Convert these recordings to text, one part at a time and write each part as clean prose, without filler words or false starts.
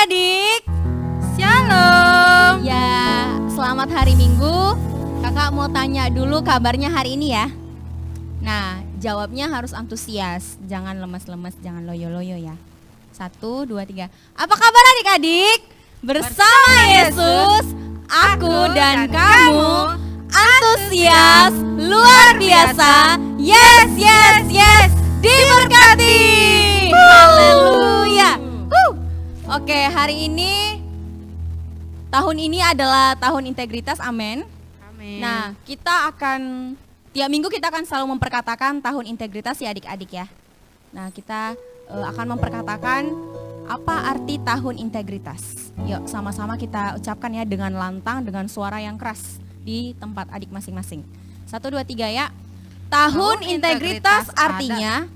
adik-adik. Shalom. Ya, selamat hari Minggu. Kakak mau tanya dulu kabarnya hari ini ya. Nah, jawabnya harus antusias. Jangan lemes-lemes, jangan loyo-loyo ya. 1, 2, 3. Apa kabar adik-adik? Bersama Yesus, aku dan kamu antusias luar biasa. Yes, yes, yes. Diberkati. Haleluya. Oke, hari ini tahun ini adalah tahun integritas, amin. Amin. Nah, kita akan tiap minggu kita akan selalu memperkatakan tahun integritas ya adik-adik ya. Nah, kita akan memperkatakan apa arti tahun integritas. Yuk sama-sama kita ucapkan ya dengan lantang, dengan suara yang keras di tempat adik masing-masing. 1, 2, 3 ya. Tahun integritas artinya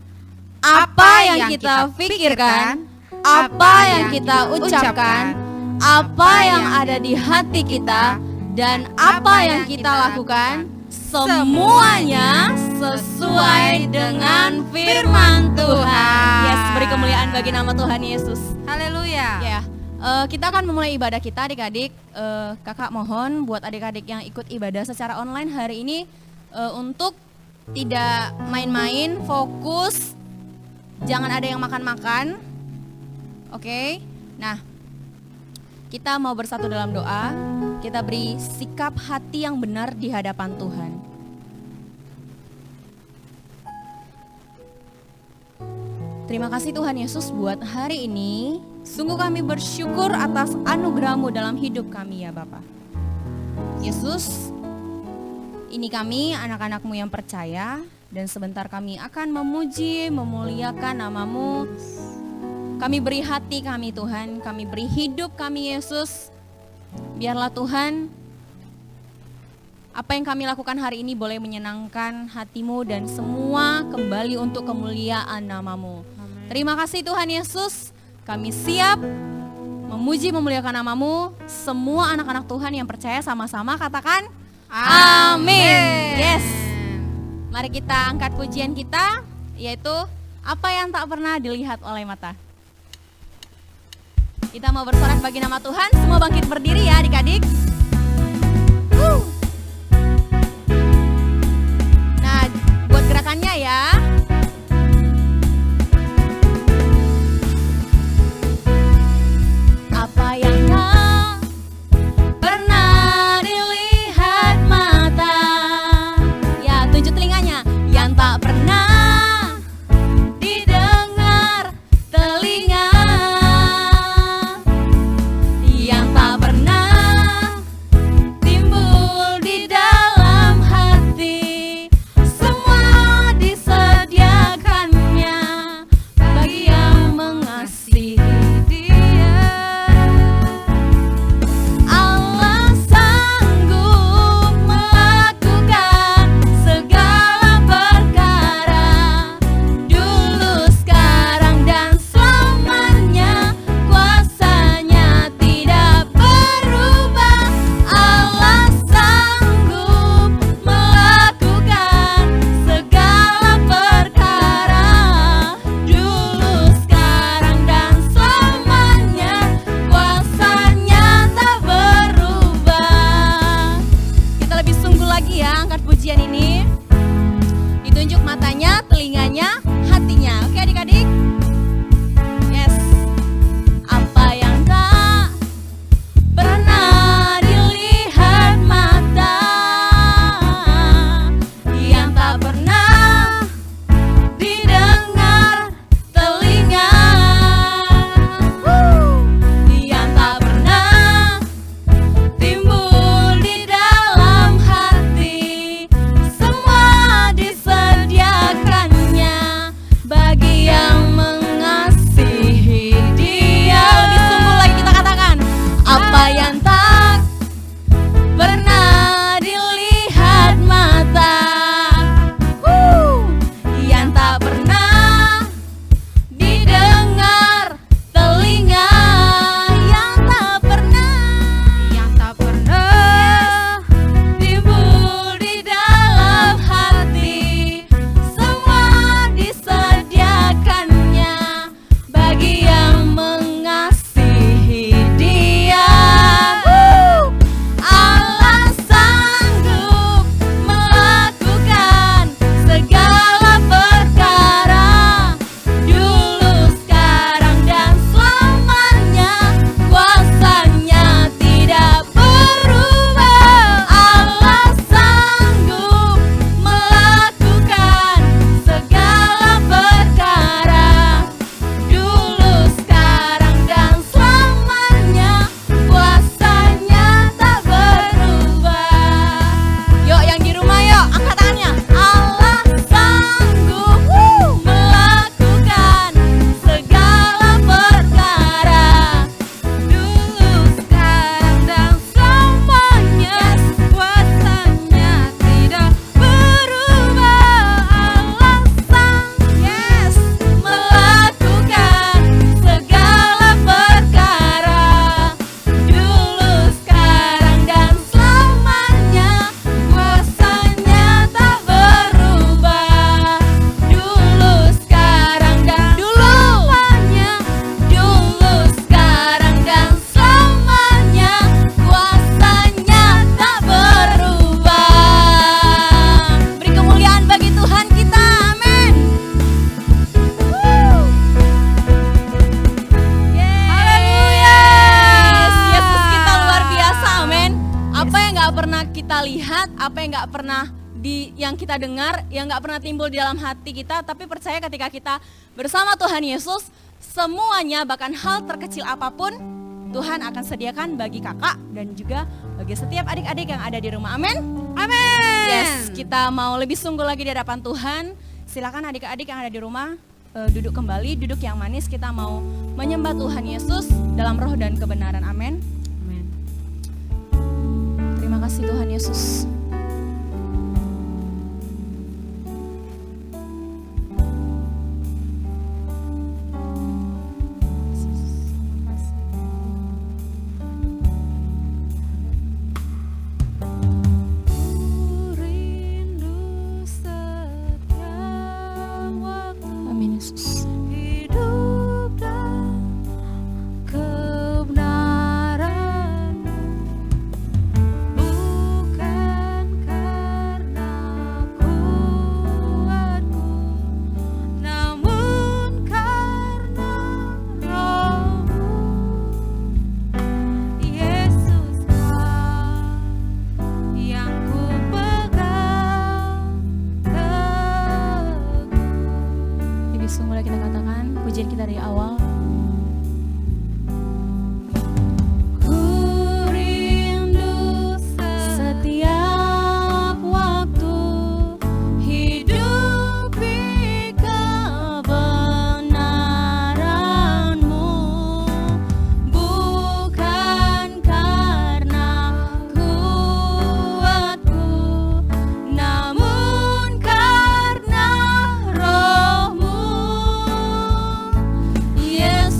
apa yang kita pikirkan, apa yang kita ucapkan, apa yang ada di hati kita, dan apa yang kita lakukan, semuanya sesuai dengan firman Tuhan. Yes, beri kemuliaan bagi nama Tuhan Yesus. Haleluya. Ya, kita akan memulai ibadah kita adik-adik. Kakak mohon buat adik-adik yang ikut ibadah secara online hari ini untuk tidak main-main, fokus, jangan ada yang makan-makan. Oke, nah kita mau bersatu dalam doa. Kita beri sikap hati yang benar di hadapan Tuhan. Terima kasih Tuhan Yesus buat hari ini. Sungguh kami bersyukur atas anugerah-Mu dalam hidup kami ya Bapa. Yesus, ini kami anak-anak-Mu yang percaya, dan sebentar kami akan memuji, memuliakan nama-Mu. Kami beri hati kami Tuhan, kami beri hidup kami Yesus. Biarlah Tuhan, apa yang kami lakukan hari ini boleh menyenangkan hati-Mu dan semua kembali untuk kemuliaan nama-Mu. Amin. Terima kasih Tuhan Yesus, kami siap memuji memuliakan nama-Mu. Semua anak-anak Tuhan yang percaya sama-sama katakan amin. Yes. Mari kita angkat pujian kita, yaitu apa yang tak pernah dilihat oleh mata. Kita mau bersorak bagi nama Tuhan. Semua bangkit berdiri ya adik-adik. Nah, buat gerakannya ya. Apa yang tak pernah dilihat mata. Ya, tunjuk telinganya. Yang tak pernah didengar telinga, yang tak pernah timbul di dalam hati, semua disediakan apa yang nggak pernah yang kita dengar, yang nggak pernah timbul di dalam hati kita, tapi percaya ketika kita bersama Tuhan Yesus, semuanya bahkan hal terkecil apapun Tuhan akan sediakan bagi kakak dan juga bagi setiap adik-adik yang ada di rumah. Amin. Amin. Yes, kita mau lebih sungguh lagi di hadapan Tuhan. Silakan adik-adik yang ada di rumah duduk kembali, duduk yang manis. Kita mau menyembah Tuhan Yesus dalam roh dan kebenaran. Amin. Amin. Terima kasih Tuhan Yesus. Amin Yesus. Hidup dan kebenaran-Mu, bukan karena kuatku, namun karena Roh-Mu. Yesuslah yang ku pegang teguh. Lebih sungguh lagi kita katakan pujian kita dari awal. Ku rindu setiap waktu hidupi kebenaran-Mu, bukan karena kuatku, namun karena Roh-Mu. Yesus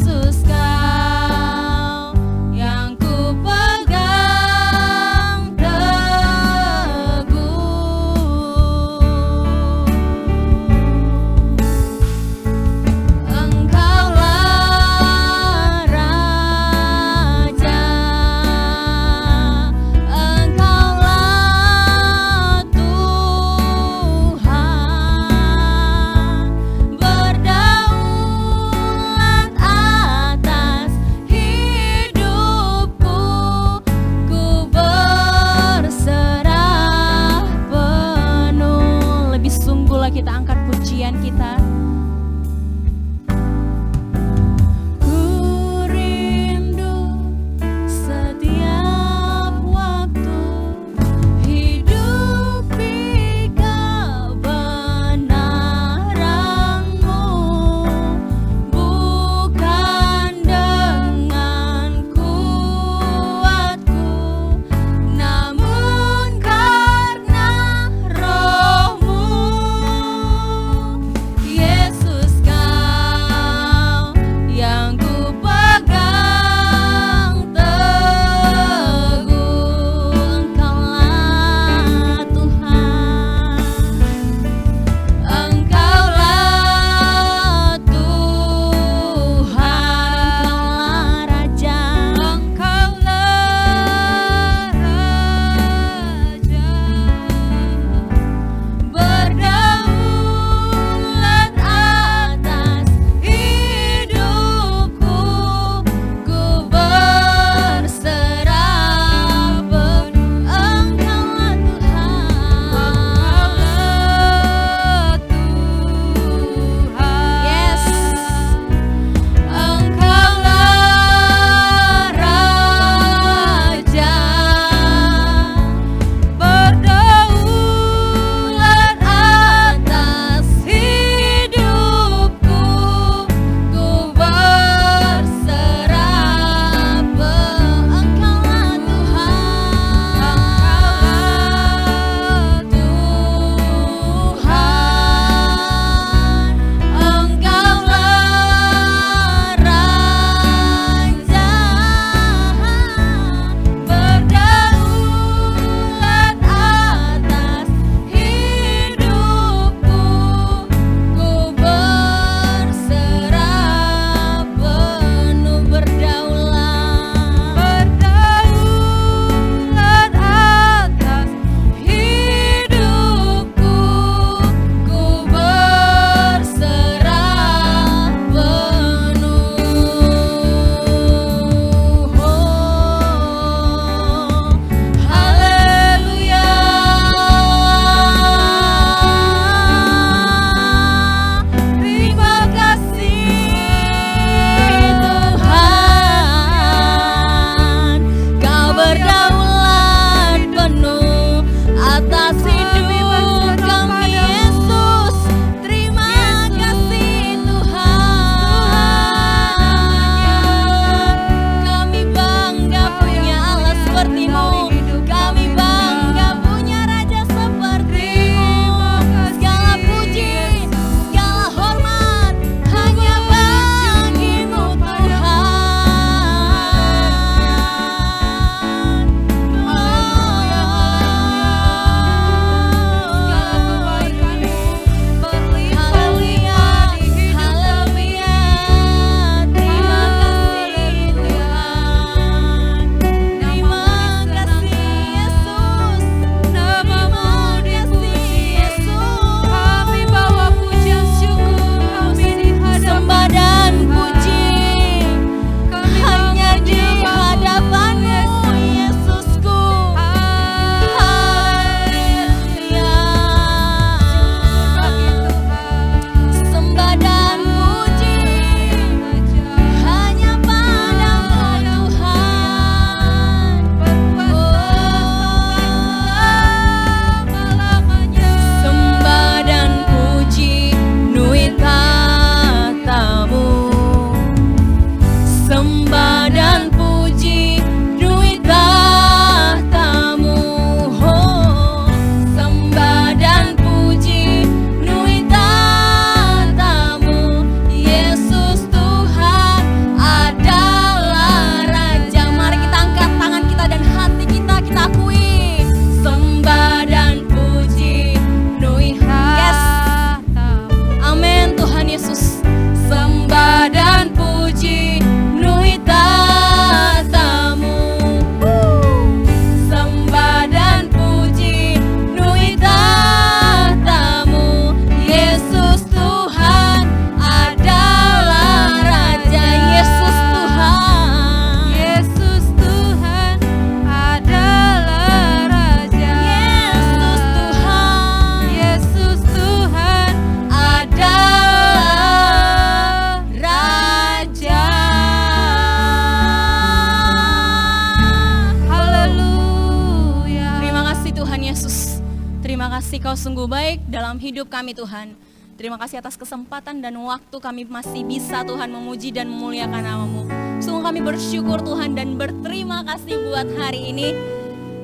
kasih Kau sungguh baik dalam hidup kami Tuhan. Terima kasih atas kesempatan dan waktu kami masih bisa Tuhan memuji dan memuliakan nama-Mu. Sungguh kami bersyukur Tuhan dan berterima kasih buat hari ini.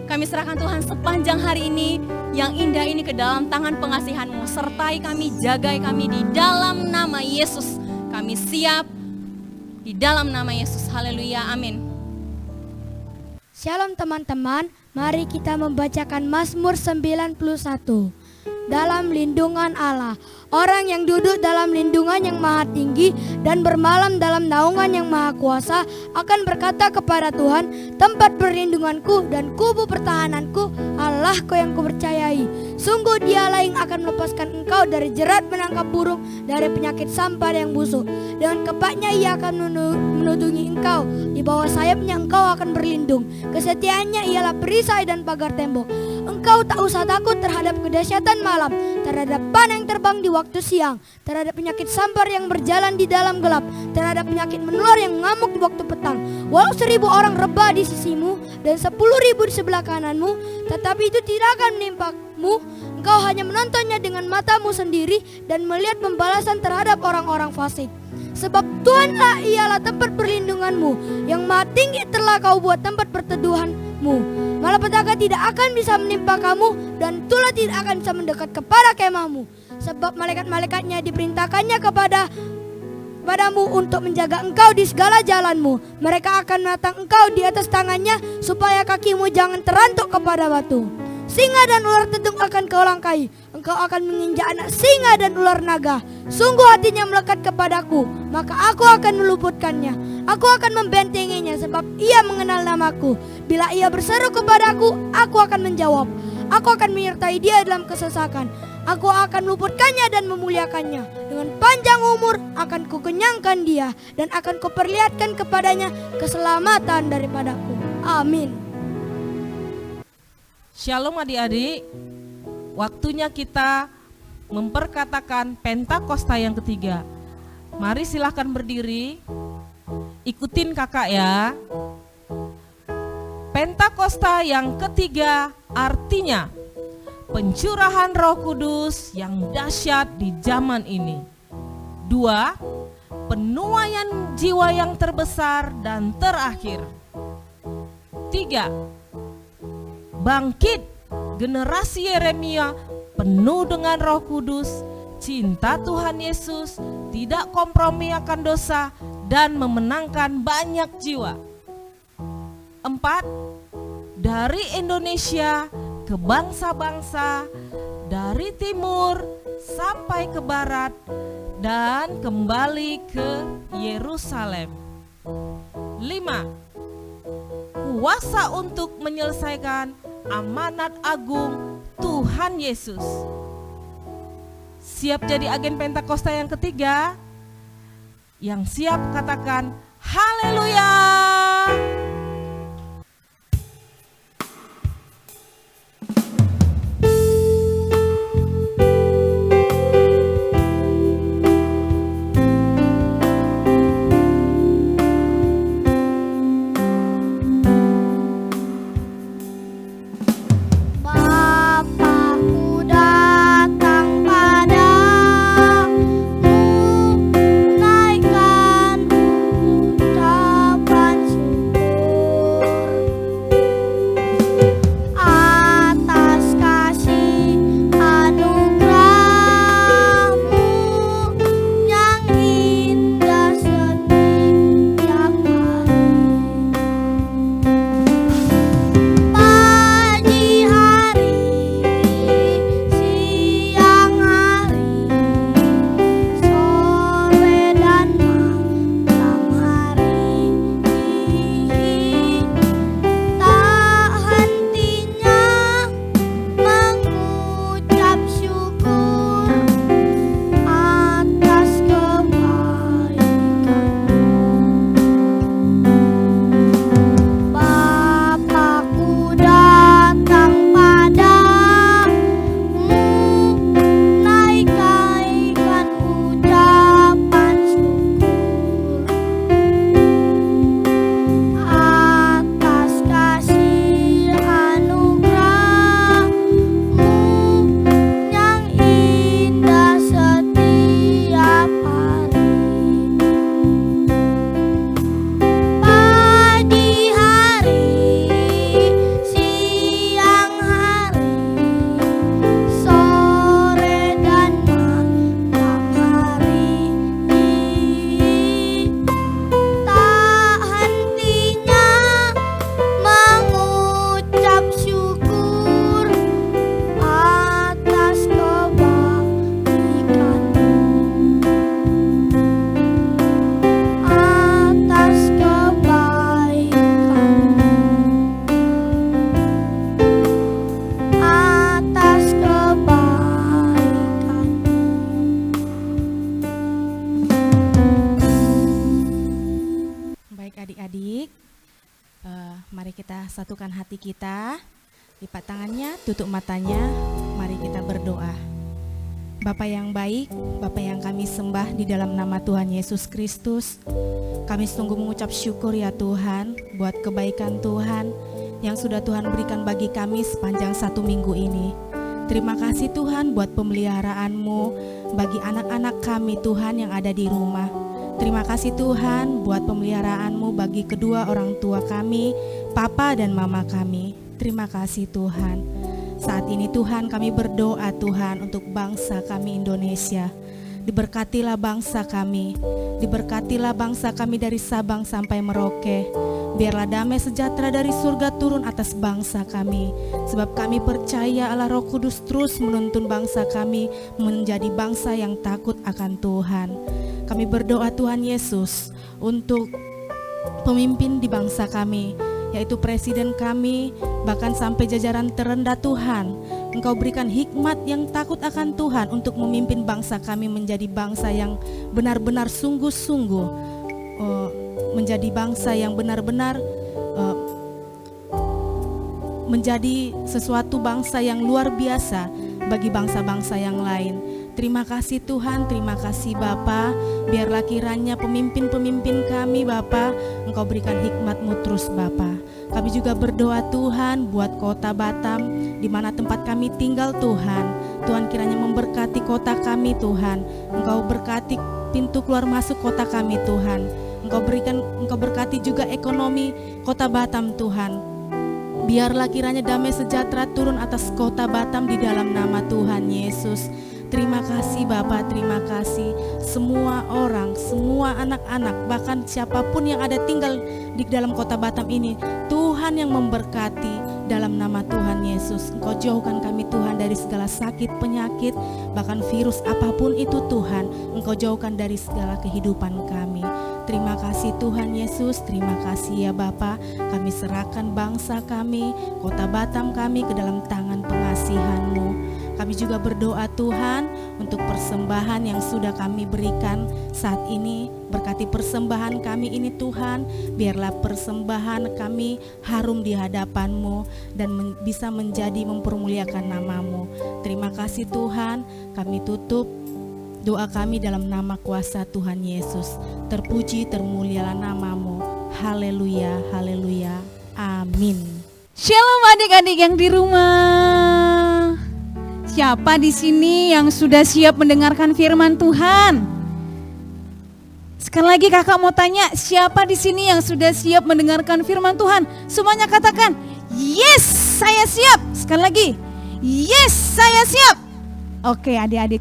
Kami serahkan Tuhan sepanjang hari ini yang indah ini ke dalam tangan pengasihan-Mu. Sertai kami, jagai kami di dalam nama Yesus. Kami siap di dalam nama Yesus. Haleluya, amin. Shalom teman-teman, mari kita membacakan Mazmur 91. Dalam lindungan Allah, orang yang duduk dalam lindungan yang maha tinggi dan bermalam dalam naungan yang maha kuasa akan berkata kepada Tuhan, tempat perlindunganku dan kubu pertahananku, Allahku yang kupercayai. Sungguh dialah yang akan melepaskan engkau dari jerat menangkap burung, dari penyakit sampar yang busuk. Dengan kepaknya ia akan menudungi engkau, di bawah sayapnya engkau akan berlindung. Kesetiaannya ialah perisai dan pagar tembok. Engkau tak usah takut terhadap kedahsyatan malam, terhadap panah yang terbang di waktu siang, terhadap penyakit sampar yang berjalan di dalam gelap, terhadap penyakit menular yang mengamuk di waktu petang. Walau 1000 orang rebah di sisimu dan 10.000 di sebelah kananmu, tetapi itu tidak akan menimpamu. Engkau hanya menontonnya dengan matamu sendiri dan melihat pembalasan terhadap orang-orang fasik. Sebab Tuhanlah ialah tempat perlindunganmu, yang maha tinggi telah kau buat tempat perteduhanmu. Malapetaka tidak akan bisa menimpa kamu, dan tulah tidak akan bisa mendekat kepada kemahmu. Sebab malaikat-malaikatnya diperintahkannya kepadamu untuk menjaga engkau di segala jalanmu. Mereka akan menatang engkau di atas tangannya, supaya kakimu jangan terantuk kepada batu. Singa dan ular tentung akan kau langkai. Engkau akan menginjak anak singa dan ular naga. Sungguh hatinya melekat kepadaku, maka aku akan meluputkannya. Aku akan membentenginya sebab ia mengenal namaku. Bila ia berseru kepadaku, aku akan menjawab. Aku akan menyertai dia dalam kesesakan. Aku akan meluputkannya dan memuliakannya. Dengan panjang umur akan kukenyangkan dia, dan akan kuperlihatkan kepadanya keselamatan daripadaku. Amin. Shalom adik-adik, waktunya kita memperkatakan Pentakosta yang ketiga. Mari silahkan berdiri, ikutin kakak ya. Pentakosta yang ketiga artinya pencurahan Roh Kudus yang dahsyat di zaman ini. 2. Penuaian jiwa yang terbesar dan terakhir. 3. Bangkit generasi Yeremia penuh dengan Roh Kudus, cinta Tuhan Yesus, tidak kompromi akan dosa, dan memenangkan banyak jiwa. 4. Dari Indonesia ke bangsa-bangsa, dari timur sampai ke barat, dan kembali ke Yerusalem. 5. Kuasa untuk menyelesaikan amanat agung Tuhan Yesus. Siap jadi agen Pentakosta yang ketiga? Yang siap katakan haleluya. Bapakku datang padamu, naikkan ucapan adik-adik, mari kita satukan hati kita, lipat tangannya, tutup matanya, mari kita berdoa. Bapa yang baik, Bapa yang kami sembah di dalam nama Tuhan Yesus Kristus, kami sungguh mengucap syukur ya Tuhan buat kebaikan Tuhan yang sudah Tuhan berikan bagi kami sepanjang 1 minggu ini. Terima kasih Tuhan buat pemeliharaan-Mu bagi anak-anak kami Tuhan yang ada di rumah. Terima kasih Tuhan buat pemeliharaan-Mu bagi kedua orang tua kami, Papa dan Mama kami. Terima kasih Tuhan. Saat ini Tuhan kami berdoa Tuhan untuk bangsa kami Indonesia. Diberkatilah bangsa kami, diberkatilah bangsa kami dari Sabang sampai Merauke. Biarlah damai sejahtera dari surga turun atas bangsa kami. Sebab kami percaya Allah Roh Kudus terus menuntun bangsa kami menjadi bangsa yang takut akan Tuhan. Kami berdoa Tuhan Yesus untuk pemimpin di bangsa kami, yaitu presiden kami, bahkan sampai jajaran terendah Tuhan. Engkau berikan hikmat yang takut akan Tuhan untuk memimpin bangsa kami menjadi bangsa yang benar-benar sungguh-sungguh, menjadi bangsa yang benar-benar menjadi sesuatu bangsa yang luar biasa bagi bangsa-bangsa yang lain. Terima kasih Tuhan, terima kasih Bapa. Biarlah kiranya pemimpin-pemimpin kami Bapa, Engkau berikan hikmat-Mu terus Bapa. Kami juga berdoa Tuhan buat kota Batam, di mana tempat kami tinggal Tuhan. Tuhan kiranya memberkati kota kami Tuhan. Engkau berkati pintu keluar masuk kota kami Tuhan. Engkau berkati juga ekonomi kota Batam Tuhan. Biarlah kiranya damai sejahtera turun atas kota Batam di dalam nama Tuhan Yesus. Terima kasih Bapa, terima kasih semua orang, semua anak-anak, bahkan siapapun yang ada tinggal di dalam kota Batam ini, Tuhan yang memberkati dalam nama Tuhan Yesus. Engkau jauhkan kami Tuhan dari segala sakit, penyakit, bahkan virus apapun itu Tuhan, Engkau jauhkan dari segala kehidupan kami. Terima kasih Tuhan Yesus, terima kasih ya Bapa. Kami serahkan bangsa kami, kota Batam kami ke dalam tangan pengasihan-Mu. Kami juga berdoa Tuhan untuk persembahan yang sudah kami berikan saat ini. Berkati persembahan kami ini Tuhan, biarlah persembahan kami harum di hadapan-Mu dan bisa menjadi mempermuliakan nama-Mu. Terima kasih Tuhan, kami tutup doa kami dalam nama kuasa Tuhan Yesus. Terpuji termulialah nama-Mu. Haleluya, haleluya, amin. Shalom adik-adik yang di rumah. Siapa di sini yang sudah siap mendengarkan firman Tuhan? Sekali lagi kakak mau tanya, siapa di sini yang sudah siap mendengarkan firman Tuhan? Semuanya katakan, yes, saya siap. Sekali lagi, yes, saya siap. Oke adik-adik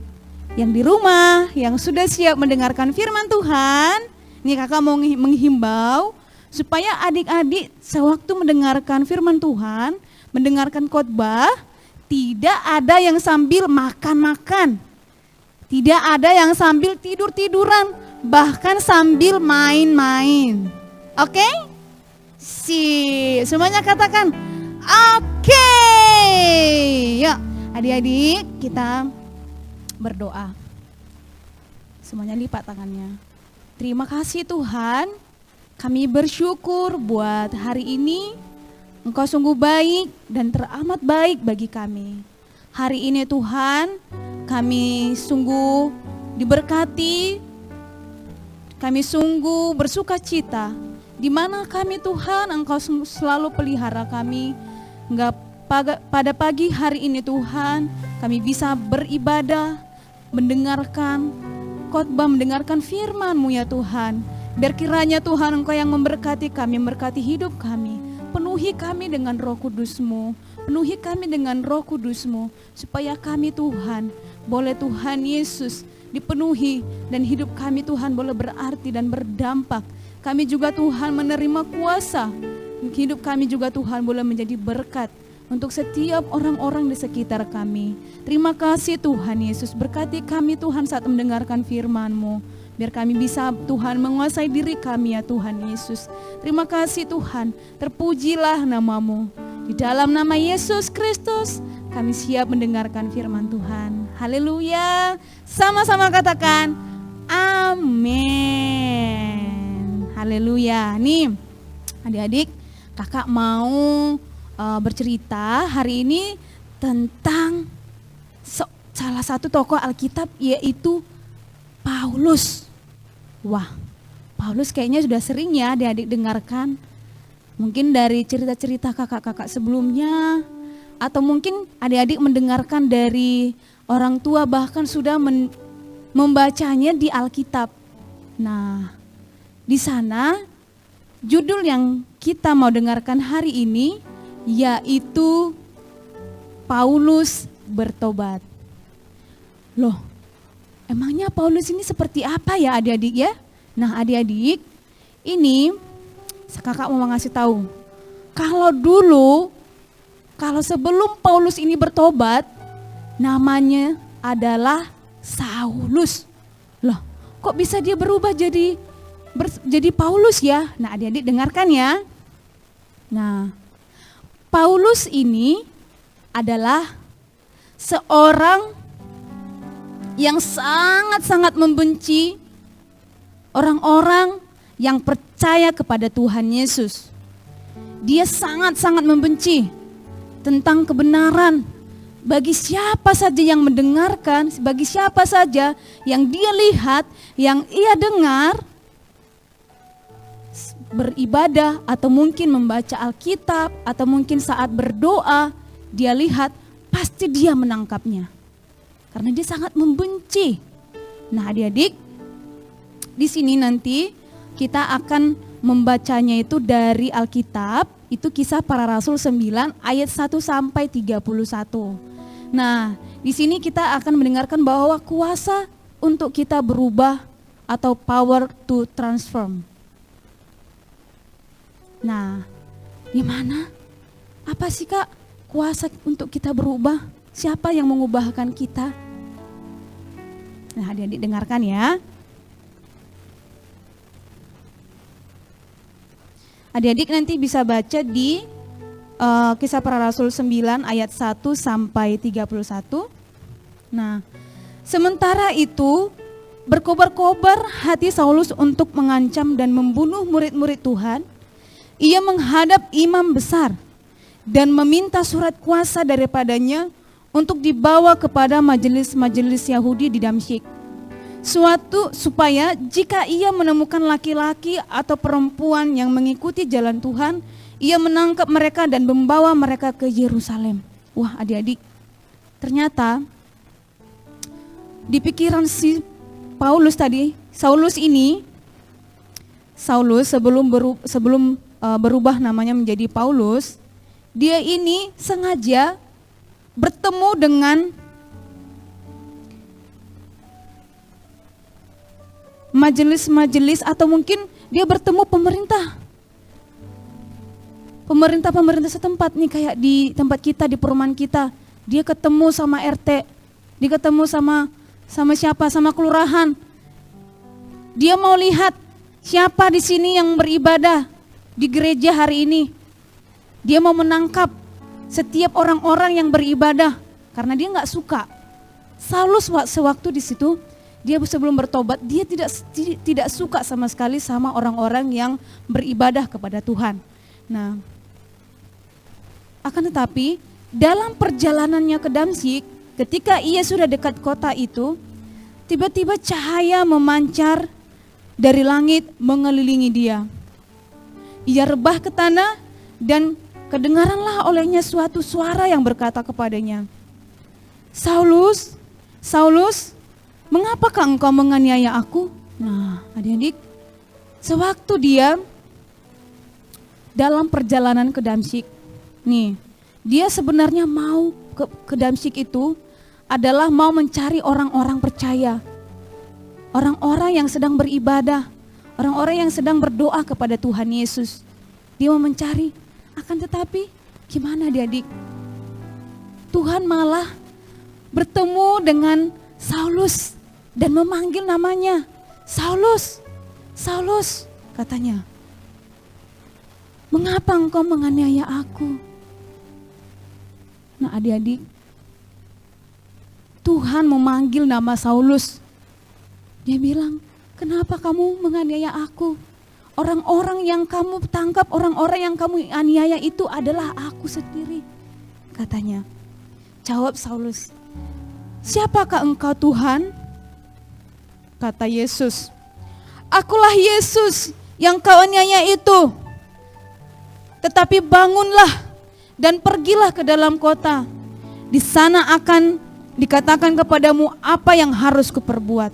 yang di rumah, yang sudah siap mendengarkan firman Tuhan, ini kakak mau menghimbau supaya adik-adik sewaktu mendengarkan firman Tuhan, mendengarkan khotbah, tidak ada yang sambil makan-makan, tidak ada yang sambil tidur-tiduran, bahkan sambil main-main. Oke? Semuanya katakan oke. Yuk adik-adik kita berdoa. Semuanya lipat tangannya. Terima kasih Tuhan, kami bersyukur buat hari ini. Engkau sungguh baik dan teramat baik bagi kami. Hari ini Tuhan, kami sungguh diberkati, kami sungguh bersuka cita. Di mana kami Tuhan, Engkau selalu pelihara kami. Pada pagi hari ini Tuhan, kami bisa beribadah, mendengarkan khotbah, mendengarkan firman-Mu ya Tuhan. Biar kiranya Tuhan Engkau yang memberkati kami, memberkati hidup kami. Penuhi kami dengan Roh Kudus-Mu, penuhi kami dengan Roh Kudus-Mu, supaya kami Tuhan, boleh Tuhan Yesus dipenuhi dan hidup kami Tuhan boleh berarti dan berdampak. Kami juga Tuhan menerima kuasa, hidup kami juga Tuhan boleh menjadi berkat untuk setiap orang-orang di sekitar kami. Terima kasih Tuhan Yesus, berkati kami Tuhan saat mendengarkan firman-Mu. Biar kami bisa Tuhan menguasai diri kami ya Tuhan Yesus. Terima kasih Tuhan, terpujilah nama-Mu. Di dalam nama Yesus Kristus kami siap mendengarkan firman Tuhan. Haleluya. Sama-sama katakan amin. Haleluya. Nih, adik-adik, kakak mau bercerita hari ini tentang salah satu tokoh Alkitab, yaitu Paulus. Wah, Paulus kayaknya sudah sering ya adik-adik dengarkan. Mungkin dari cerita-cerita kakak-kakak sebelumnya, atau mungkin adik-adik mendengarkan dari orang tua, bahkan sudah membacanya di Alkitab. Nah, di sana judul yang kita mau dengarkan hari ini yaitu Paulus bertobat. Loh, emangnya Paulus ini seperti apa ya adik-adik ya? Nah adik-adik, ini kakak mau ngasih tahu. Kalau sebelum Paulus ini bertobat, namanya adalah Saulus. Loh, kok bisa dia berubah jadi Paulus ya? Nah adik-adik dengarkan ya. Nah, Paulus ini adalah seorang yang sangat-sangat membenci orang-orang yang percaya kepada Tuhan Yesus. Dia sangat-sangat membenci tentang kebenaran. Bagi siapa saja yang mendengarkan, bagi siapa saja yang dia lihat, yang ia dengar, beribadah atau mungkin membaca Alkitab atau mungkin saat berdoa, dia lihat pasti dia menangkapnya. Karena dia sangat membenci. Nah, adik-adik, di sini nanti kita akan membacanya itu dari Alkitab, itu Kisah Para Rasul 9 ayat 1 sampai 31. Nah, di sini kita akan mendengarkan bahwa kuasa untuk kita berubah atau power to transform. Nah, gimana? Apa sih Kak kuasa untuk kita berubah? Siapa yang mengubahkan kita? Nah, adik-adik dengarkan ya. Adik-adik nanti bisa baca di Kisah Para Rasul 9 ayat 1 sampai 31. Nah, sementara itu berkobar-kobar hati Saulus untuk mengancam dan membunuh murid-murid Tuhan. Ia menghadap imam besar dan meminta surat kuasa daripadanya untuk dibawa kepada majelis-majelis Yahudi di Damsyik. Supaya jika ia menemukan laki-laki atau perempuan yang mengikuti jalan Tuhan, ia menangkap mereka dan membawa mereka ke Yerusalem. Wah adik-adik, ternyata di pikiran si Paulus tadi, Saulus sebelum berubah namanya menjadi Paulus, dia ini sengaja bertemu dengan majelis-majelis atau mungkin dia bertemu pemerintah setempat nih, kayak di tempat kita, di perumahan kita. Dia ketemu sama RT, dia ketemu sama siapa, sama kelurahan. Dia mau lihat siapa di sini yang beribadah di gereja hari ini. Dia mau menangkap setiap orang-orang yang beribadah karena dia nggak suka. Saulus sewaktu di situ, dia sebelum bertobat, dia tidak suka sama sekali sama orang-orang yang beribadah kepada Tuhan. Nah, akan tetapi dalam perjalanannya ke Damsyik, ketika ia sudah dekat kota itu, tiba-tiba cahaya memancar dari langit mengelilingi dia. Ia rebah ke tanah dan kedengaranlah olehnya suatu suara yang berkata kepadanya, "Saulus, Saulus, mengapakah engkau menganiaya aku?" Nah, adik-adik, sewaktu dia dalam perjalanan ke Damsyik, nih, dia sebenarnya mau ke Damsyik itu adalah mau mencari orang-orang percaya, orang-orang yang sedang beribadah, orang-orang yang sedang berdoa kepada Tuhan Yesus. Dia mau mencari, akan tetapi gimana adik-adik? Tuhan malah bertemu dengan Saulus dan memanggil namanya, "Saulus, Saulus," katanya, "mengapa engkau menganiaya aku?" Nah adik-adik, Tuhan memanggil nama Saulus. Dia bilang, "Kenapa kamu menganiaya aku? orang-orang yang kamu tangkap, orang-orang yang kamu aniaya itu adalah aku sendiri, katanya. Jawab Saulus, siapakah engkau Tuhan? Kata Yesus, akulah Yesus yang kau aniaya itu. Tetapi bangunlah dan pergilah ke dalam kota. Di sana akan dikatakan kepadamu apa yang harus kuperbuat.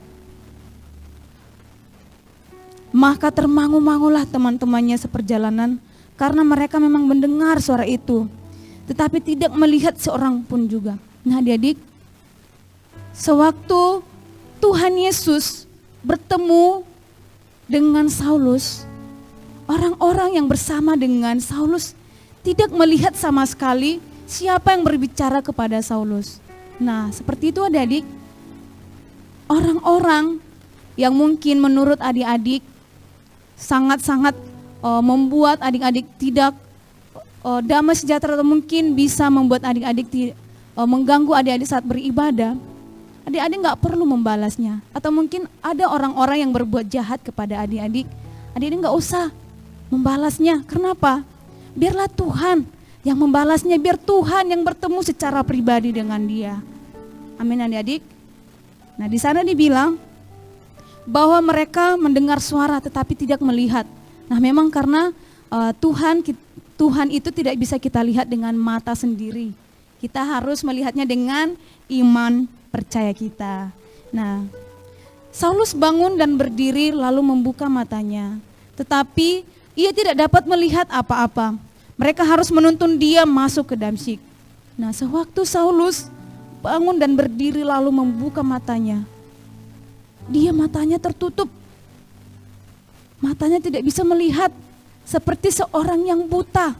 Maka termangu-mangulah teman-temannya seperjalanan karena mereka memang mendengar suara itu, tetapi tidak melihat seorang pun juga. Nah adik-adik, sewaktu Tuhan Yesus bertemu dengan Saulus, orang-orang yang bersama dengan Saulus tidak melihat sama sekali siapa yang berbicara kepada Saulus. Nah seperti itu adik-adik, orang-orang yang mungkin menurut adik-adik sangat-sangat membuat adik-adik tidak damai sejahtera, atau mungkin bisa membuat adik-adik mengganggu adik-adik saat beribadah, adik-adik nggak perlu membalasnya. Atau mungkin ada orang-orang yang berbuat jahat kepada adik-adik, adik-adik nggak usah membalasnya. Kenapa? Biarlah Tuhan yang membalasnya, biar Tuhan yang bertemu secara pribadi dengan dia. Amin adik-adik. Nah di sana dibilang bahwa mereka mendengar suara tetapi tidak melihat. Nah memang karena Tuhan itu tidak bisa kita lihat dengan mata sendiri. Kita harus melihatnya dengan iman percaya kita. Nah Saulus bangun dan berdiri lalu membuka matanya. Tetapi ia tidak dapat melihat apa-apa. Mereka harus menuntun dia masuk ke Damsyik. Nah sewaktu Saulus bangun dan berdiri lalu membuka matanya, dia matanya tertutup, matanya tidak bisa melihat, seperti seorang yang buta,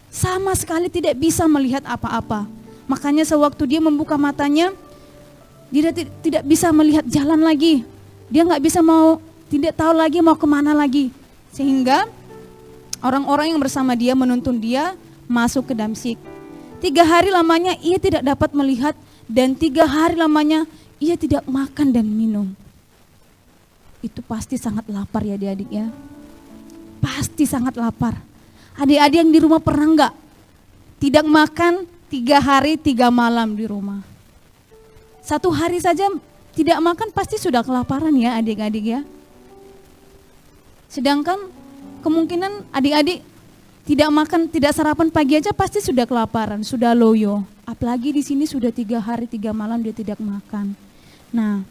sama sekali tidak bisa melihat apa-apa. Makanya sewaktu dia membuka matanya, dia tidak bisa melihat jalan lagi, dia tidak tahu lagi mau kemana lagi. Sehingga orang-orang yang bersama dia menuntun dia masuk ke Damsyik. 3 hari lamanya ia tidak dapat melihat, dan 3 hari lamanya ia tidak makan dan minum. Itu pasti sangat lapar ya adik-adik ya. Pasti sangat lapar. Adik-adik yang di rumah pernah enggak tidak makan 3 hari 3 malam di rumah? 1 hari saja tidak makan pasti sudah kelaparan ya adik-adik ya. Sedangkan kemungkinan adik-adik tidak makan, tidak sarapan pagi aja pasti sudah kelaparan, sudah loyo. Apalagi di sini sudah 3 hari 3 malam dia tidak makan. Nah,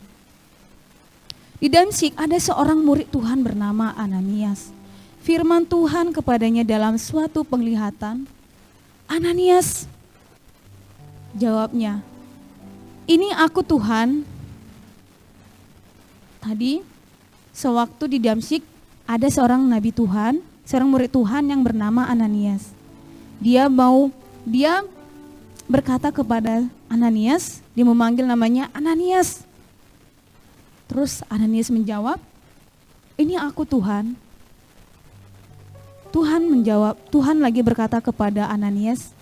di Damsyik ada seorang murid Tuhan bernama Ananias. Firman Tuhan kepadanya dalam suatu penglihatan, Ananias. Jawabnya, ini aku Tuhan. Tadi sewaktu di Damsyik ada seorang nabi Tuhan, seorang murid Tuhan yang bernama Ananias. Dia berkata kepada Ananias, dia memanggil namanya Ananias. Terus Ananias menjawab, ini aku Tuhan. Tuhan menjawab, Tuhan lagi berkata kepada Ananias,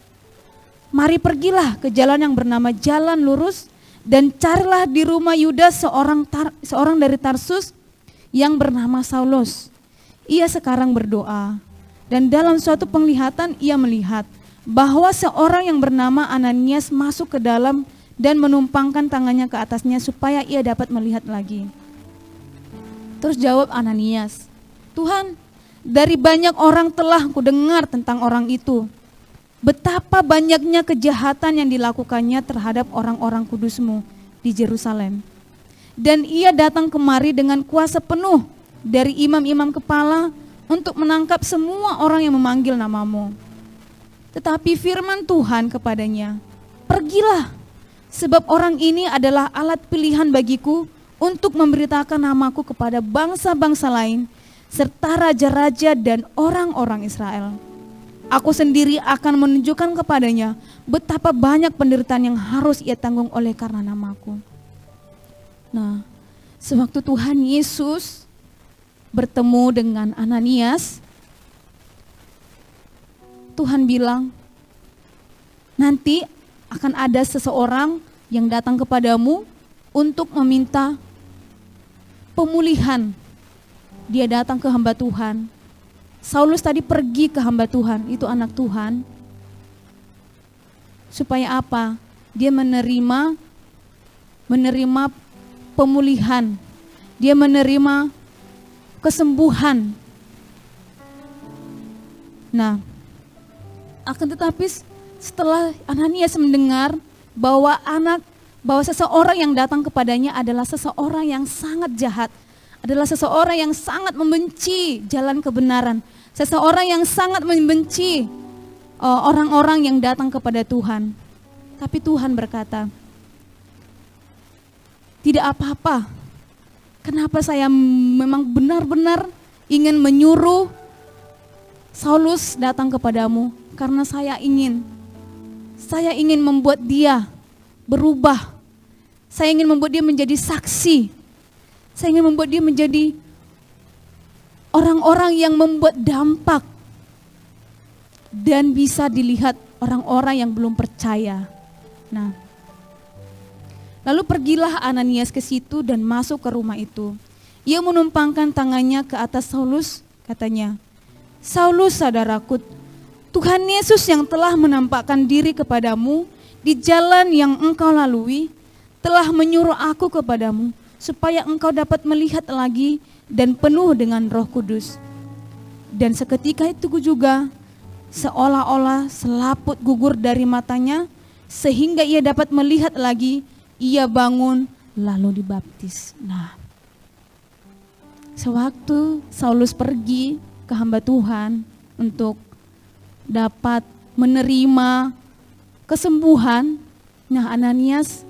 mari pergilah ke jalan yang bernama Jalan Lurus dan carilah di rumah Yudas seorang dari Tarsus yang bernama Saulus. Ia sekarang berdoa, dan dalam suatu penglihatan ia melihat bahwa seorang yang bernama Ananias masuk ke dalam dan menumpangkan tangannya ke atasnya supaya ia dapat melihat lagi. Terus jawab Ananias, Tuhan, dari banyak orang telah kudengar tentang orang itu, betapa banyaknya kejahatan yang dilakukannya terhadap orang-orang kudus-Mu di Yerusalem. Dan ia datang kemari dengan kuasa penuh dari imam-imam kepala untuk menangkap semua orang yang memanggil nama-Mu. Tetapi firman Tuhan kepadanya, pergilah, sebab orang ini adalah alat pilihan bagiku untuk memberitakan namaku kepada bangsa-bangsa lain, serta raja-raja dan orang-orang Israel. Aku sendiri akan menunjukkan kepadanya betapa banyak penderitaan yang harus ia tanggung oleh karena namaku. Nah, sewaktu Tuhan Yesus bertemu dengan Ananias, Tuhan bilang, nanti akan ada seseorang yang datang kepadamu untuk meminta pemulihan dia datang ke hamba Tuhan. Saulus tadi pergi ke hamba Tuhan, itu anak Tuhan. Supaya apa? Dia menerima pemulihan. Dia menerima kesembuhan. Nah, akan tetapi setelah Ananias mendengar bahwa seseorang yang datang kepadanya adalah seseorang yang sangat jahat, adalah seseorang yang sangat membenci jalan kebenaran, seseorang yang sangat membenci orang-orang yang datang kepada Tuhan. Tapi Tuhan berkata, tidak apa-apa. Kenapa saya memang benar-benar ingin menyuruh Saulus datang kepadamu? Karena saya ingin membuat dia berubah. Saya ingin membuat dia menjadi saksi. Saya ingin membuat dia menjadi orang-orang yang membuat dampak dan bisa dilihat orang-orang yang belum percaya. Nah, lalu pergilah Ananias ke situ dan masuk ke rumah itu. Ia menumpangkan tangannya ke atas Saulus, katanya, Saulus saudaraku, Tuhan Yesus yang telah menampakkan diri kepadamu di jalan yang engkau lalui, telah menyuruh aku kepadamu, supaya engkau dapat melihat lagi dan penuh dengan Roh Kudus. Dan seketika itu juga, seolah-olah selaput gugur dari matanya, sehingga ia dapat melihat lagi, ia bangun lalu dibaptis. Nah, sewaktu Saulus pergi ke hamba Tuhan untuk dapat menerima kesembuhan, nah Ananias,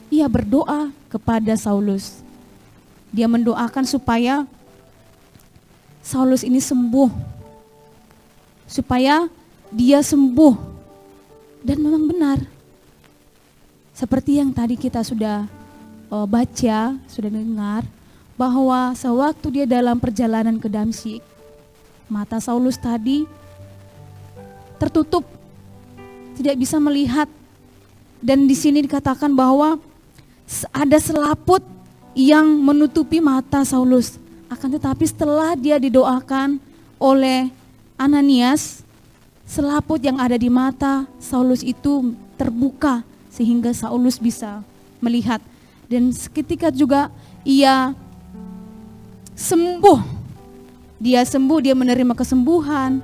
ia berdoa kepada Saulus. Dia mendoakan supaya Saulus ini sembuh, supaya dia sembuh. Dan memang benar, seperti yang tadi kita sudah baca, sudah dengar, bahwa sewaktu dia dalam perjalanan ke Damsyik, mata Saulus tadi tertutup, tidak bisa melihat. Dan di sini dikatakan bahwa ada selaput yang menutupi mata Saulus. Akan tetapi setelah dia didoakan oleh Ananias, selaput yang ada di mata Saulus itu terbuka sehingga Saulus bisa melihat. Dan seketika juga ia sembuh. Dia sembuh, dia menerima kesembuhan,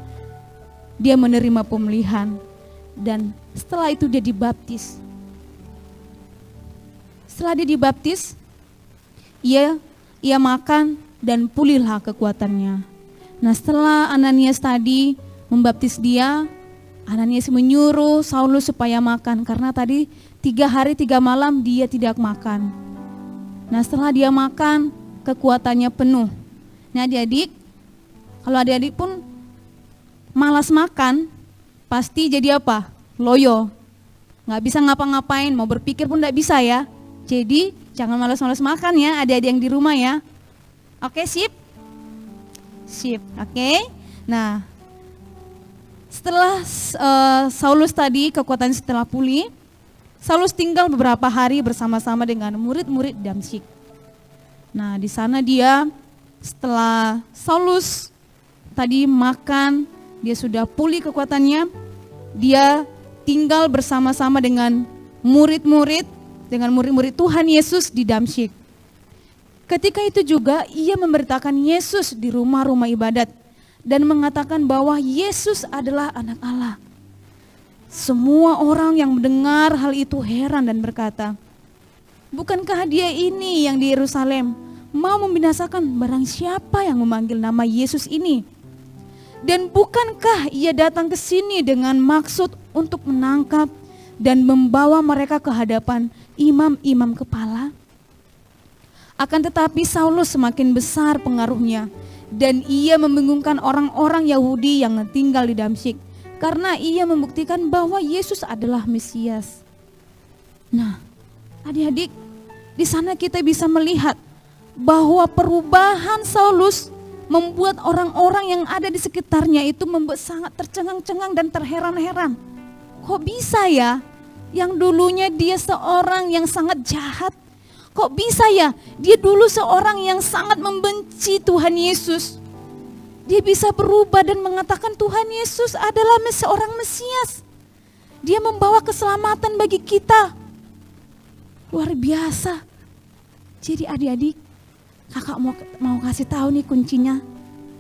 dia menerima pemulihan. Dan setelah itu dia dibaptis. Setelah dia dibaptis, ia makan dan pulihlah kekuatannya. Nah, setelah Ananias tadi membaptis dia, Ananias menyuruh Saulus supaya makan, karena tadi 3 hari 3 malam dia tidak makan. Nah, setelah dia makan, kekuatannya penuh. Nah, adik-adik, kalau adik-adik pun malas makan, pasti jadi apa? Loyo. Nggak bisa ngapa-ngapain, mau berpikir pun nggak bisa ya. Jadi jangan malas-malas makan ya, adik-adik yang di rumah ya. Oke, sip? Sip, oke. Nah, setelah Saulus tadi kekuatan setelah pulih, Saulus tinggal beberapa hari bersama-sama dengan murid-murid Damsyik. Nah, di sana dia setelah Saulus tadi makan, dia sudah pulih kekuatannya, dia tinggal bersama-sama dengan murid-murid Tuhan Yesus di Damsyik. Ketika itu juga ia memberitakan Yesus di rumah-rumah ibadat dan mengatakan bahwa Yesus adalah anak Allah. Semua orang yang mendengar hal itu heran dan berkata, bukankah dia ini yang di Yerusalem mau membinasakan barang siapa yang memanggil nama Yesus ini? Dan bukankah ia datang ke sini dengan maksud untuk menangkap dan membawa mereka ke hadapan imam-imam kepala? Akan tetapi Saulus semakin besar pengaruhnya dan ia membingungkan orang-orang Yahudi yang tinggal di Damsyik karena ia membuktikan bahwa Yesus adalah Mesias. Nah, adik-adik, di sana kita bisa melihat bahwa perubahan Saulus membuat orang-orang yang ada di sekitarnya itu membuat sangat tercengang-cengang dan terheran-heran. Kok bisa ya, yang dulunya dia seorang yang sangat jahat, kok bisa ya? Dia dulu seorang yang sangat membenci Tuhan Yesus. Dia bisa berubah dan mengatakan Tuhan Yesus adalah seorang Mesias. Dia membawa keselamatan bagi kita. Luar biasa. Jadi adik-adik, kakak mau kasih tahu nih kuncinya.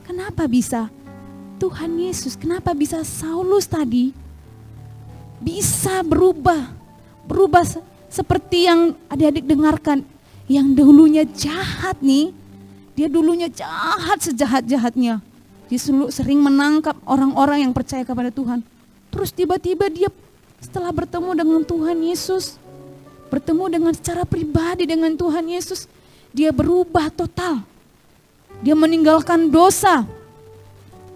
Kenapa bisa Tuhan Yesus, kenapa bisa Saulus tadi bisa berubah seperti yang adik-adik dengarkan, yang dulunya jahat nih, dia dulunya jahat sejahat-jahatnya, dia sering menangkap orang-orang yang percaya kepada Tuhan. Terus tiba-tiba dia setelah bertemu dengan Tuhan Yesus, bertemu dengan secara pribadi dengan Tuhan Yesus, dia berubah total. Dia meninggalkan dosa,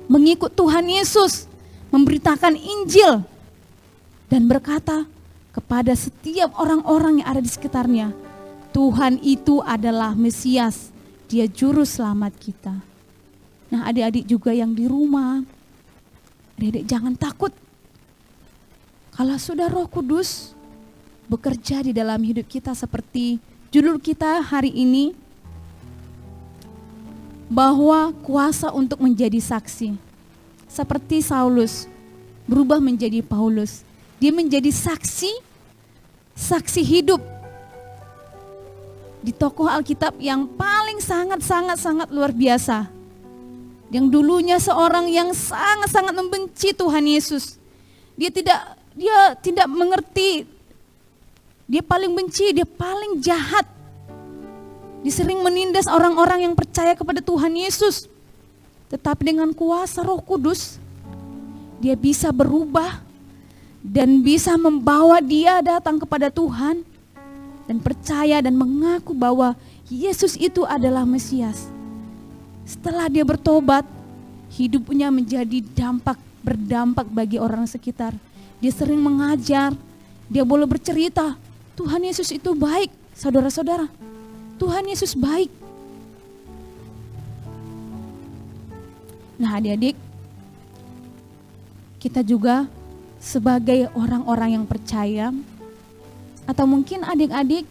mengikut Tuhan Yesus, memberitakan Injil, dan berkata kepada setiap orang-orang yang ada di sekitarnya, Tuhan itu adalah Mesias, Dia juru selamat kita. Nah, adik-adik juga yang di rumah, adik-adik jangan takut. Kalau sudah Roh Kudus bekerja di dalam hidup kita seperti judul kita hari ini, bahwa kuasa untuk menjadi saksi. Seperti Saulus berubah menjadi Paulus. Dia menjadi saksi hidup di tokoh Alkitab yang paling sangat luar biasa. Yang dulunya seorang yang sangat membenci Tuhan Yesus. Dia tidak mengerti. Dia paling benci, dia paling jahat. Dia sering menindas orang-orang yang percaya kepada Tuhan Yesus. Tetapi dengan kuasa Roh Kudus, dia bisa berubah dan bisa membawa dia datang kepada Tuhan dan percaya dan mengaku bahwa Yesus itu adalah Mesias. Setelah dia bertobat, hidupnya menjadi berdampak bagi orang sekitar. Dia sering mengajar, dia boleh bercerita, Tuhan Yesus itu baik, saudara-saudara. Tuhan Yesus baik. Nah, adik-adik, kita juga sebagai orang-orang yang percaya, atau mungkin adik-adik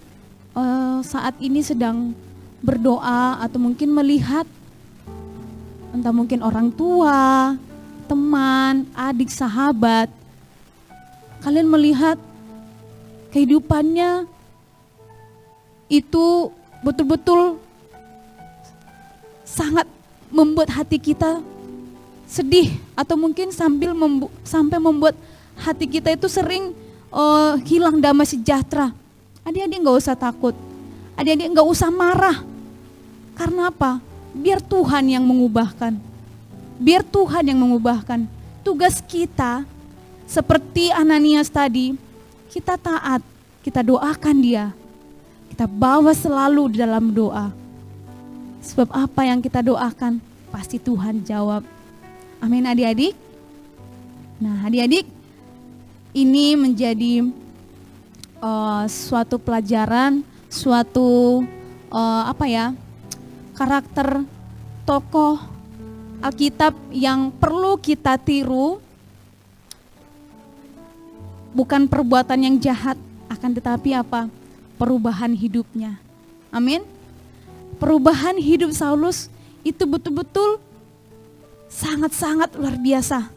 saat ini sedang berdoa atau mungkin melihat, entah mungkin orang tua, teman, adik, sahabat, kalian melihat kehidupannya itu betul-betul sangat membuat hati kita sedih, atau mungkin sampai membuat hati kita itu sering hilang damai sejahtera. Adik-adik gak usah takut, adik-adik gak usah marah. Karena apa? Biar Tuhan yang mengubahkan. Biar Tuhan yang mengubahkan. Tugas kita seperti Ananias tadi, kita taat, kita doakan dia. Kita bawa selalu di dalam doa. Sebab apa yang kita doakan, pasti Tuhan jawab. Amin adik-adik. Nah adik-adik, ini menjadi suatu pelajaran, suatu karakter tokoh Alkitab yang perlu kita tiru. Bukan perbuatan yang jahat, akan tetapi apa? Perubahan hidupnya. Amin. Perubahan hidup Saulus itu betul-betul sangat luar biasa.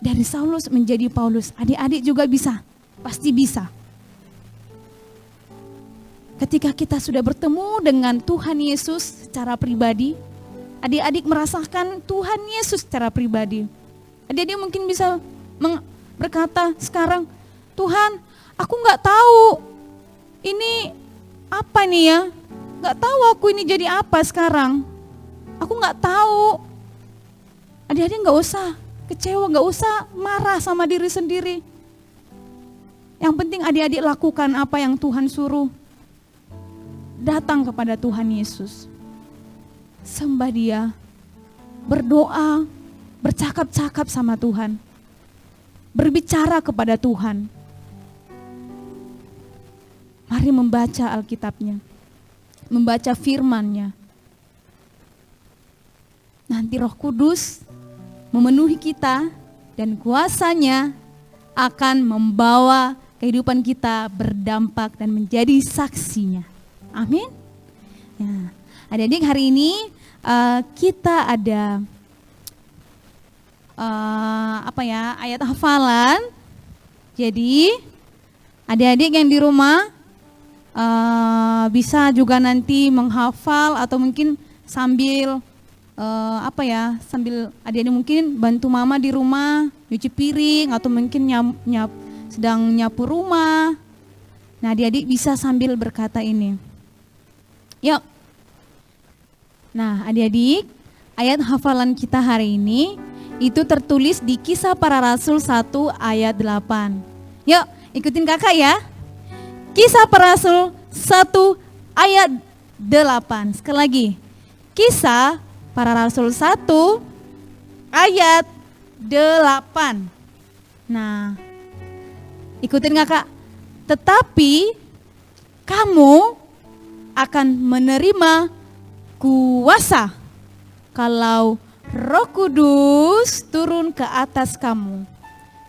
Dari Saulus menjadi Paulus. Adik-adik juga bisa, pasti bisa. Ketika kita sudah bertemu dengan Tuhan Yesus secara pribadi, adik-adik merasakan Tuhan Yesus secara pribadi. Adik-adik mungkin bisa berkata sekarang, Tuhan, aku gak tahu ini apa nih ya, gak tahu aku ini jadi apa sekarang. Aku gak tahu. Adik-adik gak usah kecewa, gak usah marah sama diri sendiri. Yang penting adik-adik lakukan apa yang Tuhan suruh. Datang kepada Tuhan Yesus. Sembah Dia, berdoa, bercakap-cakap sama Tuhan. Berbicara kepada Tuhan. Mari membaca Alkitabnya, membaca firman-Nya. Nanti Roh Kudus memenuhi kita dan kuasa-Nya akan membawa kehidupan kita berdampak dan menjadi saksinya. Amin. Ya. Adik-adik, hari ini kita ada ayat hafalan. Jadi adik-adik yang di rumah bisa juga nanti menghafal atau mungkin sambil sambil adik-adik mungkin bantu mama di rumah nyuci piring atau mungkin sedang nyapu rumah. Nah, adik-adik bisa sambil berkata ini. Yuk. Nah, adik-adik, ayat hafalan kita hari ini itu tertulis di Kisah Para Rasul 1 ayat 8. Yuk, ikutin kakak ya. Kisah Para Rasul 1 ayat 8. Sekali lagi. Kisah Para Rasul 1 ayat 8. Nah, ikutin kakak. Tetapi kamu akan menerima kuasa kalau Roh Kudus turun ke atas kamu,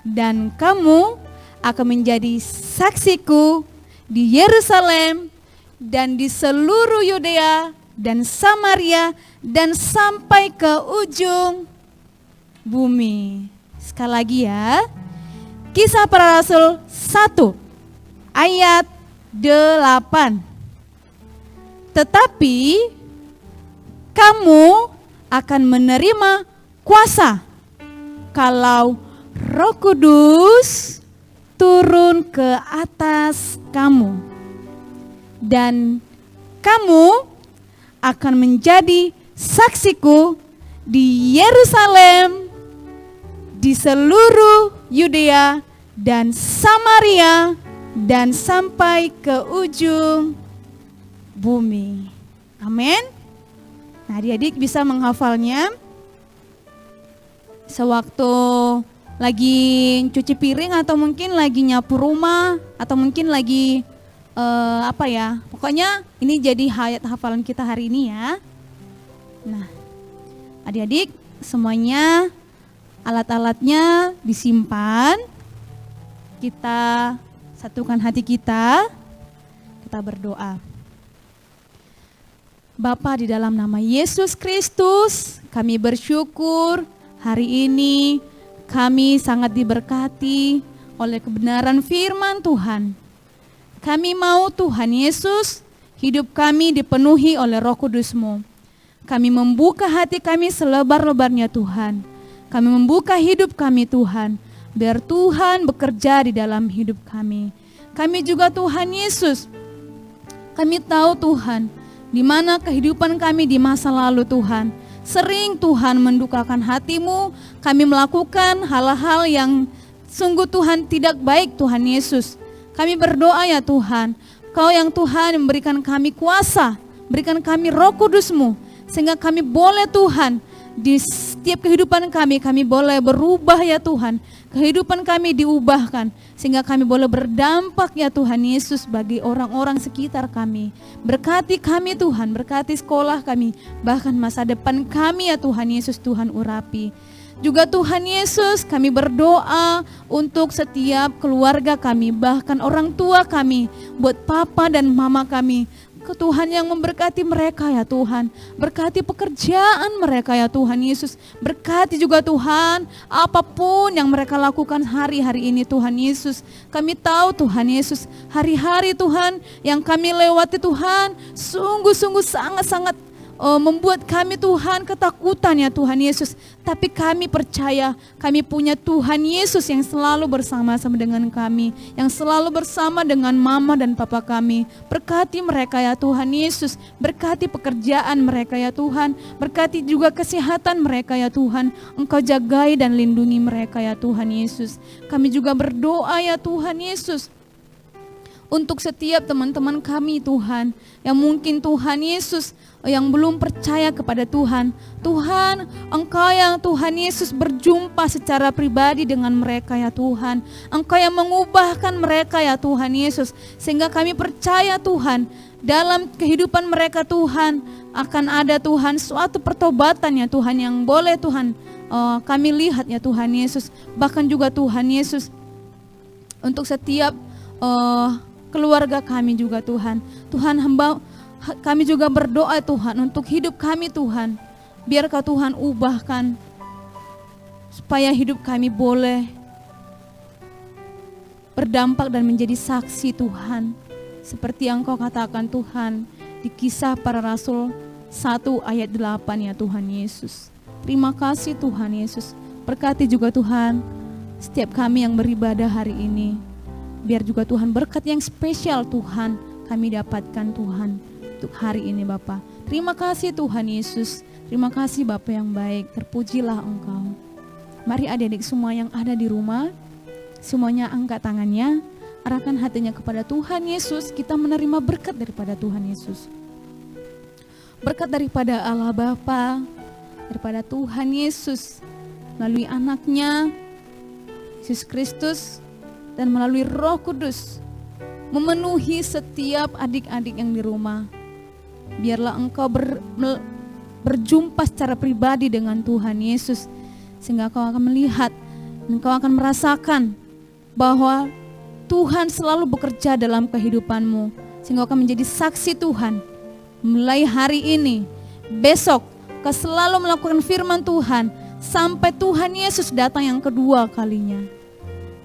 dan kamu akan menjadi saksiku di Yerusalem dan di seluruh Yudea dan Samaria dan sampai ke ujung bumi. Sekali lagi ya. Kisah Para Rasul 1 ayat 8. Tetapi kamu akan menerima kuasa kalau Roh Kudus turun ke atas kamu, dan kamu akan menjadi saksiku di Yerusalem, di seluruh Yudea dan Samaria dan sampai ke ujung bumi. Amin. Nah, adik-adik bisa menghafalnya sewaktu lagi cuci piring atau mungkin lagi nyapu rumah atau mungkin lagi pokoknya ini jadi ayat hafalan kita hari ini ya. Nah, adik-adik semuanya alat-alatnya disimpan. Kita satukan hati kita berdoa. Bapa, di dalam nama Yesus Kristus, kami bersyukur hari ini kami sangat diberkati oleh kebenaran firman Tuhan. Kami mau Tuhan Yesus, hidup kami dipenuhi oleh Roh Kudus-Mu. Kami membuka hati kami selebar-lebarnya Tuhan. Kami membuka hidup kami Tuhan, biar Tuhan bekerja di dalam hidup kami. Kami juga Tuhan Yesus, kami tahu Tuhan, di mana kehidupan kami di masa lalu Tuhan, sering Tuhan mendukakan hati-Mu, kami melakukan hal-hal yang sungguh Tuhan tidak baik Tuhan Yesus. Kami berdoa ya Tuhan, Kau yang Tuhan memberikan kami kuasa, berikan kami Roh Kudus-Mu, sehingga kami boleh Tuhan, di setiap kehidupan kami boleh berubah ya Tuhan. Kehidupan kami diubahkan sehingga kami boleh berdampak ya Tuhan Yesus bagi orang-orang sekitar kami. Berkati kami Tuhan, berkati sekolah kami, bahkan masa depan kami ya Tuhan Yesus, Tuhan urapi. Juga Tuhan Yesus, kami berdoa untuk setiap keluarga kami, bahkan orang tua kami, buat papa dan mama kami. Ke Tuhan yang memberkati mereka ya Tuhan, berkati pekerjaan mereka ya Tuhan Yesus, berkati juga Tuhan apapun yang mereka lakukan hari-hari ini Tuhan Yesus. Kami tahu Tuhan Yesus, hari-hari Tuhan yang kami lewati Tuhan sungguh-sungguh sangat-sangat membuat kami Tuhan ketakutan ya Tuhan Yesus. Tapi kami percaya kami punya Tuhan Yesus yang selalu bersama-sama dengan kami, yang selalu bersama dengan mama dan papa kami. Berkati mereka ya Tuhan Yesus, berkati pekerjaan mereka ya Tuhan, berkati juga kesehatan mereka ya Tuhan. Engkau jagai dan lindungi mereka ya Tuhan Yesus. Kami juga berdoa ya Tuhan Yesus, untuk setiap teman-teman kami Tuhan, yang mungkin Tuhan Yesus yang belum percaya kepada Tuhan. Tuhan, Engkau yang Tuhan Yesus berjumpa secara pribadi dengan mereka ya Tuhan. Engkau yang mengubahkan mereka ya Tuhan Yesus, sehingga kami percaya Tuhan, dalam kehidupan mereka Tuhan akan ada Tuhan suatu pertobatan ya Tuhan, yang boleh Tuhan kami lihat ya Tuhan Yesus. Bahkan juga Tuhan Yesus, untuk setiap keluarga kami juga Tuhan. Tuhan, Kami juga berdoa Tuhan untuk hidup kami Tuhan. Biarkah Tuhan ubahkan supaya hidup kami boleh berdampak dan menjadi saksi Tuhan. Seperti yang Kau katakan Tuhan di Kisah Para Rasul 1 ayat 8 ya Tuhan Yesus. Terima kasih Tuhan Yesus. Berkati juga Tuhan setiap kami yang beribadah hari ini. Biar juga Tuhan berkat yang spesial Tuhan kami dapatkan Tuhan untuk hari ini Bapa. Terima kasih Tuhan Yesus. Terima kasih Bapa yang baik. Terpujilah Engkau. Mari adik-adik semua yang ada di rumah, semuanya angkat tangannya, arahkan hatinya kepada Tuhan Yesus. Kita menerima berkat daripada Tuhan Yesus. Berkat daripada Allah Bapa, daripada Tuhan Yesus, melalui anaknya, Yesus Kristus, dan melalui Roh Kudus, memenuhi setiap adik-adik yang di rumah. Biarlah engkau berjumpa secara pribadi dengan Tuhan Yesus, sehingga kau akan melihat, engkau akan merasakan bahwa Tuhan selalu bekerja dalam kehidupanmu, sehingga akan menjadi saksi Tuhan. Mulai hari ini, besok, kau selalu melakukan firman Tuhan, sampai Tuhan Yesus datang yang kedua kalinya.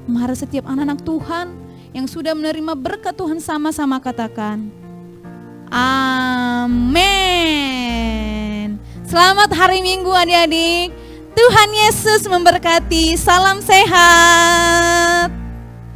Mari setiap anak-anak Tuhan yang sudah menerima berkat Tuhan sama-sama katakan, amin. Selamat hari Minggu adik-adik. Tuhan Yesus memberkati. Salam sehat.